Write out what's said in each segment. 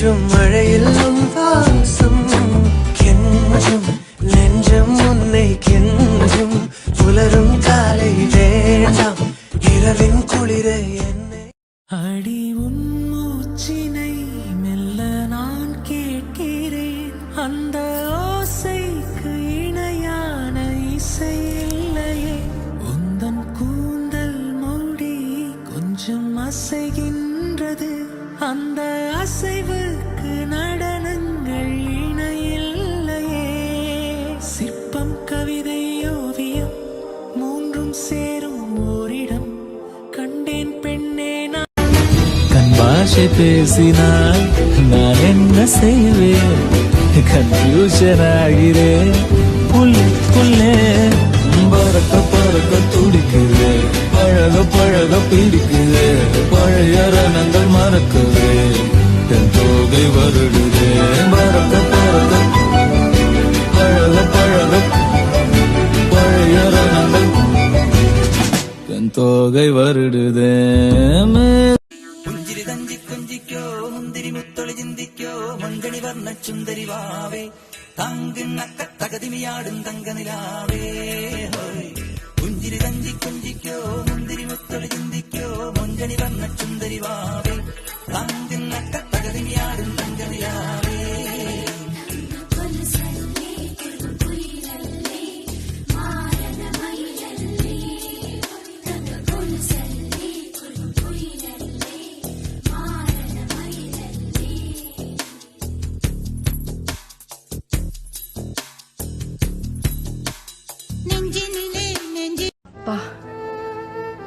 தூற்றும் மழையில் வாசம் கெஞ்சும் நெஞ்சம் உன்னை கெஞ்சும் புலரும் காலை வேண்டாம் இரவின் குளிரை என்னை அடி உன் மூச்சினை மெல்ல நான் கேட்கிறேன் அந்த ஓசைக்கு இணையான இசை இல்லையே உந்தன் கூந்தல் மூடி கொஞ்சம் அசைகின்றது அந்த அசைவுக்கு நடனங்கள் இணையில்லையே சிற்பம் கவிதை ஓவியம் மூன்றும் சேரும் ஓரிடம் கண்டேன் பெண்ணே கண் பாஷை பேசினால் நான் என்ன செய்வேன் கன்ஃபியூஷன் ஆகிறேன் புல்லுக்குள்ளே பறக்க பறக்க துடிக்குது பழக பழக பிடிக்குது பழைய ரணங்கள் மறக்குது என் தோகை வருடுது பறக்க பறக்க பழக பழக பழைய ரணங்கள் என் தோகை வருடுது പുഞ്ചിരി തഞ്ചി കൊഞ്ചിക്കോ മുന്തിരി മുത്തൊളി ചിന്തിക്കോ മങ്കണി വർണ്ണ ചുന്ദരി വാവേ തങ്കിണ്ണക്ക തകതിമിയാടും തങ്കനിലാവേ പുഞ്ചിരി തഞ്ചി കൊഞ്ചിക്കോ മുന്തിരി മുത്തൊളി ചിന്തിക്കോ മങ്കണി വർണ്ണ ചുന്ദരി വാവേ തങ്കിണ്ണക്ക തകതിമിയാടും തങ്കനിലാവേ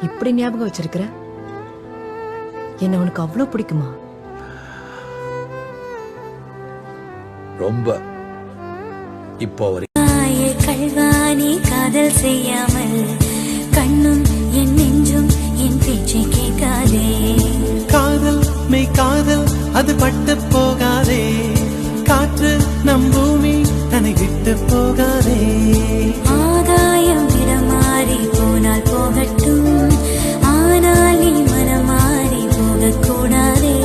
இப்படி ஞாபகம் வச்சிருக்கிற என்ன உனக்கு அவ்வளவு பிடிக்குமா? ரொம்ப இப்போ கல்வானி காதல் செய்யாமல் கண்ணும் என் நெஞ்சும் என் பேச்சை கேட்காதே காதல் மெய் காதல் அது பட்டு போகாதே காற்று நம் பூமி தன்னை விட்டு போகாதே ஆகாயம் இடமாறி போனால் போகட்டும் ஆனால் நீ மனமாறி போகக்கூடாதே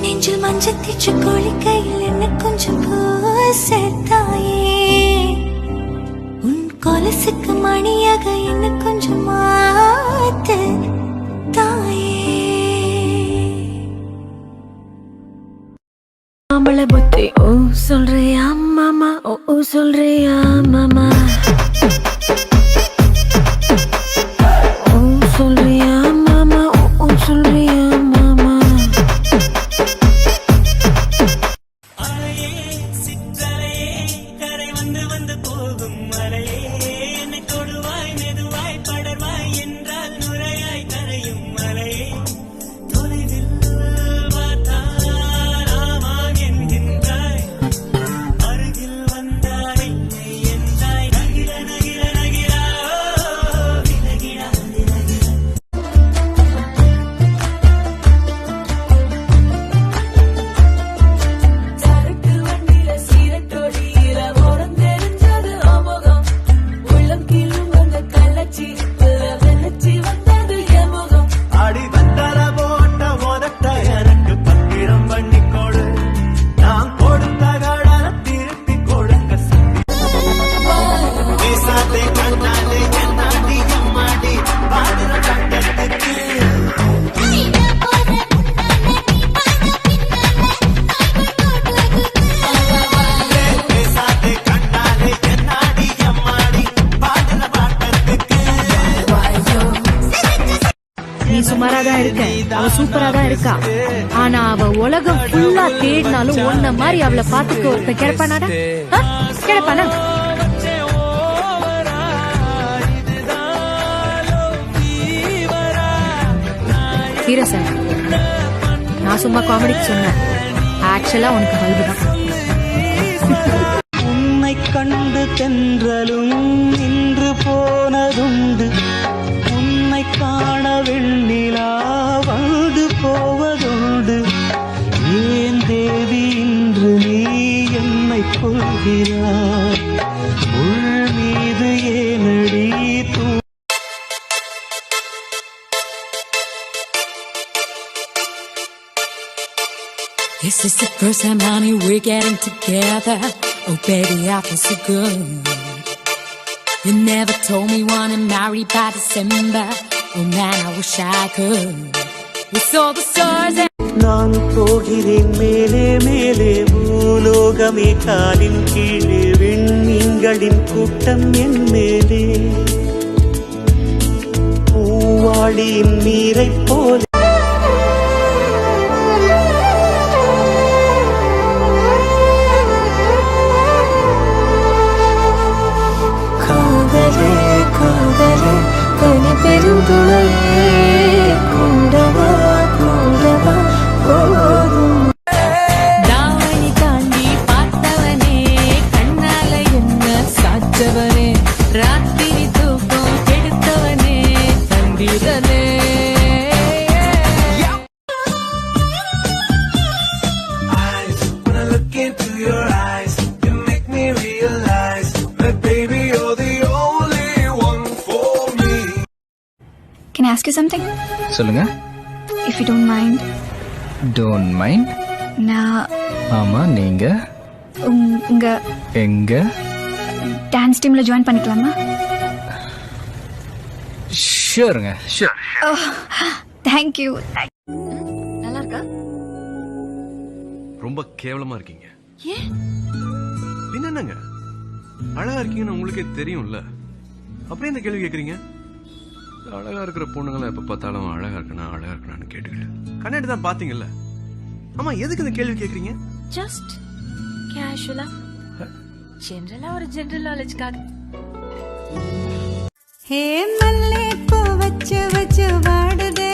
நெஞ்சில் மஞ்சள் தீச்சு கொளிக்கையில் என்ன கொஞ்சம் சேர்த்தாயே உன் கொலசுக்கு மணியாக என்ன கொஞ்சம் மாத்து தாயே ஆம்பள புத்தி ஓ சொல்றியா மாமா ஓ சொல்றியா மாமா சுமாரா தான் இருக்க, அவ சூப்பரா தான் இருக்கா. ஆனா அவ உலகம் ஃபுல்லா தேடினாலும் ஒன்ன மாதிரி அவளை பாத்துக்க ஒருத்த கிடைப்பானாடா? கிடப்பானா சீரியஸா நான் சும்மா காமெடிக்கு சொன்னேன். ஆக்சுவலா உனக்கு வல்புதான். உன்னை கண்டு தென்றலும் நின்று போனதுண்டு, உன்னை காண வெண்ணிலா வந்து போவதுண்டு. ஏன் தேவி இன்று நீ என்னை கொள்கிறாய், உள் மீது ஏனடி தூ. This is the first time, honey, we're getting together. Oh, baby, I feel so good. You never told me wanna marry by December. Oh, man, I wish I could. We saw the stars and நான் போகிறேன் மேலே மேலே, பூலோகமே காலின் கீழே, விண்மீன்களின் கூட்டம் என் மேலே, பூவாளியின் நீரைப் போல. காதலே காதலே தனி பெருந்துளையே கூடவா கூடவா போதும். தாவணி தாண்டி பார்த்தவனே, கண்ணால என்ன சாச்சவனே, ராத்திரி தூக்கம் கெடுத்தவனே, தந்திரனே. When I look into your eyes, you make me realize that baby you're the only one for me. Can I ask you something? சொல்லுங்க. If you don't mind. Don't mind. நான் ஆமா, நீங்க உங்க எங்க டான்ஸ் டீம்ல ஜாயின் பண்ணிக்கலாமா? ஷூருங்க, sure. Thank you. நல்லா இருக்கா? ரொம்ப கேவலமா இருக்கீங்க. என்னங்க அழகா இருக்கீங்கன்னு உங்களுக்கே தெரியும்ல, அப்படியே இந்த கேள்வி கேக்குறீங்க? அழகா இருக்கிற பொண்ணுங்களை எப்ப பார்த்தாலும் அழகா இருக்கணும்னு கேட்டுக்கிட்டு கண்ணாடி தான் பாத்தீங்கல்ல. ஆமா, எதுக்கு இந்த கேள்வி கேக்குறீங்க? ஜஸ்ட் கேஷுவலா ஜெனரலா ஒரு ஜெனரல் நாலேஜ்க்காக. ஹே மல்லே பூ வச்சு வச்சு வாடுதே,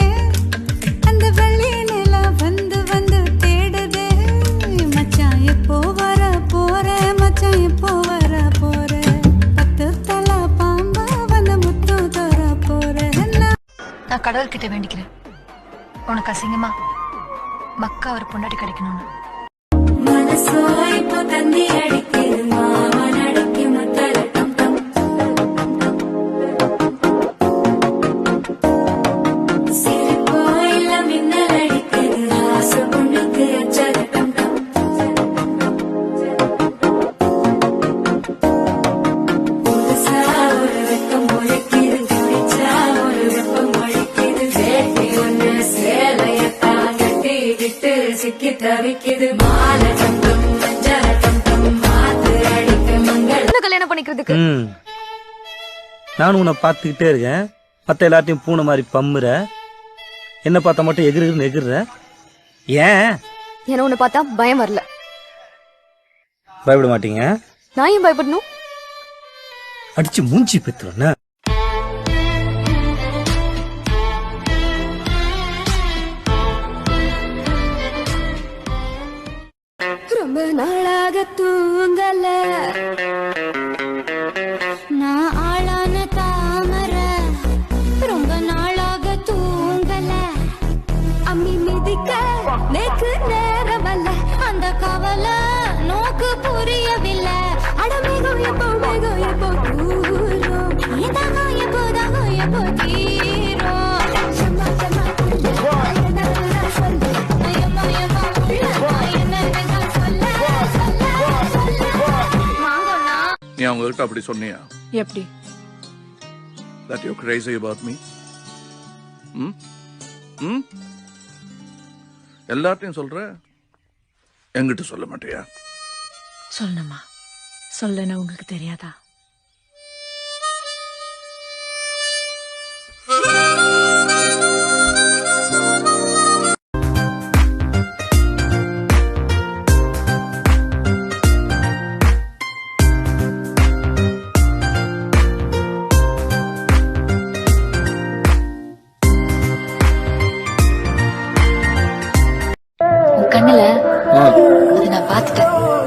அந்த வெள்ளி நிலா வந்து வந்து தேடுதே. மச்சான் எப்போ வர போற, மச்சான் எப்போ வர போற, பத்து தலா பாம்பா வந்து முத்து தர போற. நான் கடவுள்கிட்ட வேண்டிக்கிறேன், உனக்கு அசிங்கமா மக்கா ஒரு பொண்டாட்டி கிடைக்கணும்னு. மனசோ இப்போ தந்தி அடிக்குது, மாமன் அடிக்கு முத்தல டம் டம். சிரிப்போ இல்ல மின்னல் அடிக்குது, ஆசை பொண்ணுக்கு அச்சத டம் டம். புதுசா ஒரு வெக்கம் முளைக்குது, குடிச்சா ஒரு வெப்பம் முளைக்குது. வேட்டி ஒண்ணு சேலையத்தான் கட்டிக்கிட்டு சிக்கி தவிக்குது. மாலை சந்தம் மஞ்சள் சந்தம் மாத்து அடிக்க மங்கள. கல்யாணம் பண்ணிக்கிறதுக்கு நானும் உன்னை பார்த்துக்கிட்டே இருக்கேன், மற்ற எல்லாத்தையும் பூனை மாதிரி பம்முற, என்ன பார்த்தா மட்டும் எகிருன்னு எகிர்ற. ஏன் ஏன்னா உன்னை பார்த்தா பயம் வரல. பயப்பட மாட்டீங்க? நான் ஏன் பயப்படணும்? அடிச்சு மூஞ்சி பெத்துறேன்னா. ரொம்ப நாளாக தூங்கல, நான் ஆளான தாமர. ரொம்ப நாளாக தூங்கல, அம்மி மிதிக்க நேக்கு நேரமல்ல. அந்த கவலை நோக்கு புரியவில்லை. அடமேகம் எப்போ மேகம் எப்போ தூரும், ஏதாகும் எப்போதாகும் எப்போ தீரும். சம்மா சம்மா சொல்லு, ஐயம்மா ஐயம்மா உள்ள என்ன சொல்ல சொல்ல சொல்ல. வாங்கண்ணா. நீ அவங்ககிட்ட அப்படி சொன்னியா? எப்படி? That you're crazy about me? எல்லார்ட்டையும் சொல்ற, என்கிட்ட சொல்ல மாட்டியா? சொல்லணுமா? சொல்லனா உங்களுக்கு தெரியாதா?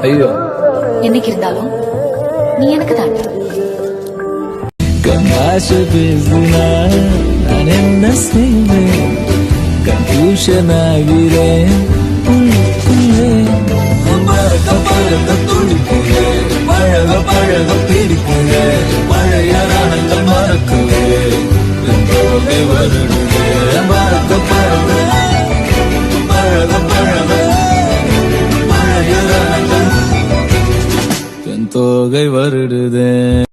ஐயோ என்னைக்கு இருந்தாலும் நீ எனக்கு தான். கண்ணாச பேசுனா நான் என்ன செய்வேன்? கன்ஃபியூஷன் ஆகிறேன் உள்ளுக்குள்ளே. பறக்க பறக்க துடிக்கிறேன், பழக பழக பிடிக்கிறேன், பழைய நாணங்கள் மறக்குவேன், போகவே வருடுவேன். பறக்க பறக்க பழக பழக பழைய நாணங்கள் என் தோகை வருடுதேன்.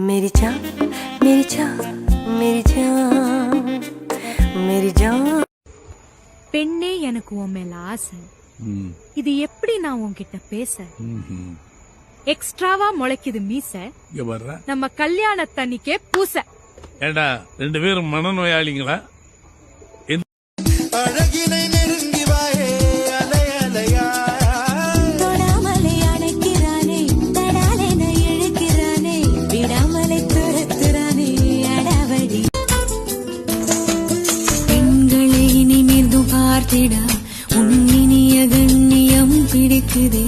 मेरी जान मेरी जान मेरी जान मेरी जान. பெண்ணே எனக்கு உன் மேல ஆசை. இது எப்படி நான் உன்கிட்ட பேச? எக்ஸ்ட்ராவா முளைக்குது மீச. நம்ம கல்யாண தண்ணிக்கே பூச. ஏண்டா 2 பேரும் மனநோயாளிங்களா? அழகினை நெருங்கி வாயே அலை அலையா. தொடாமலே அணைக்கிறானே, தடாலென இழுக்கிறானே, விடாமலே துரத்துறானே அடாவடி. பெண்களை நிமிர்ந்து பார்த்திட உன்னினிய கண்ணியம் பிடிக்குதே.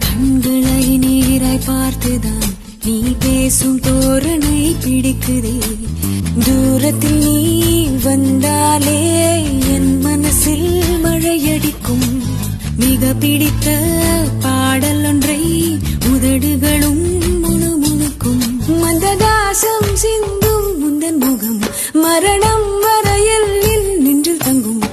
கண்களை நீராய் பார்த்துதான் நீ பேசும் தோரணை பிடிக்குதே. தூரத்தில் நீ வந்தாலே என் மனசில் மழையடிக்கும். மிக பிடித்த பாடல் ஒன்றை உதடுகளும் முணுமுணுக்கும். மந்தகாசம் சிந்தும் முந்தன் முகம் மரணம் வரையில் நின்று தங்கும்.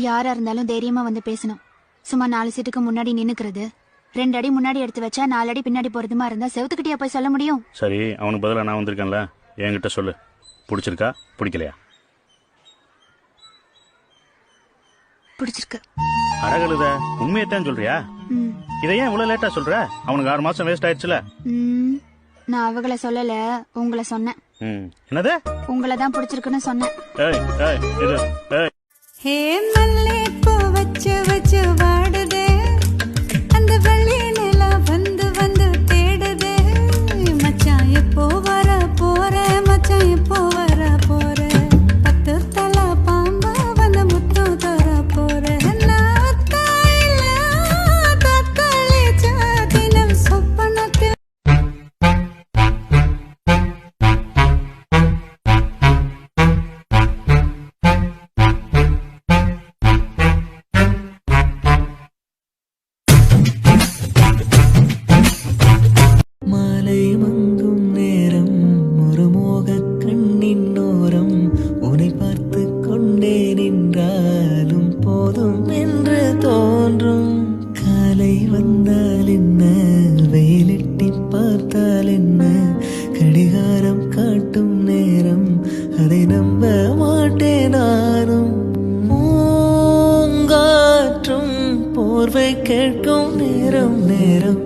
யாரா இருந்தாலும் தைரியமா வந்து பேசணும். சும்மா 4 சீட்டுக்கு முன்னாடி நின்னுக்கிறது, 2 அடி முன்னாடி எடுத்து வச்சா 4 அடி பின்னாடி போறதுமா இருந்தா செவுத்துக்கிட்டே போய் சொல்ல முடியும்? சரி, அவனுக்கு பதிலா நான் வந்திருக்கேன்ல, என்கிட்ட சொல்லு. பிடிச்சிருக்கா பிடிக்கலையா? பிடிச்சிருக்கு. அழகழுத உண்மையத்தான் சொல்றியா? இதை ஏன் இவ்வளவு லேட்டா சொல்ற? அவனுக்கு 6 மாசம் வேஸ்ட் ஆயிடுச்சுல. நான் அவங்கள சொல்லல, உங்களை சொன்னேன். என்னது? உங்களை தான் பிடிச்சிருக்குன்னு சொன்னேன். ஹே மல்லே பூ வச்சு வச்சு வாடுதே, அந்த வெள்ளி நிலா வந்து வந்து தேடுதே. மச்சான் எப்போ வர போற, மச்சான் எப்போ வர போற, 10 தலை பாம்பா வந்து முத்தம் தர போற. நான் தாயில தத்தளிச்ச தினம் சொப்பனத்தில். மாலை மங்கும் நேரம் ஒரு மோக கண்ணின் ஓரம் உன்னை பார்த்து கொண்டே நின்றாலும் போதும் என்று தோன்றும். காலை வந்தால் என்ன, வெயிலிட்டி பார்த்தால் என்ன, கடிகாரம் காட்டும் நேரம் அதை நம்ப மாட்டேன் நானும். பூங்காற்றும் போர்வை கேட்கும் நேரம் நேரம்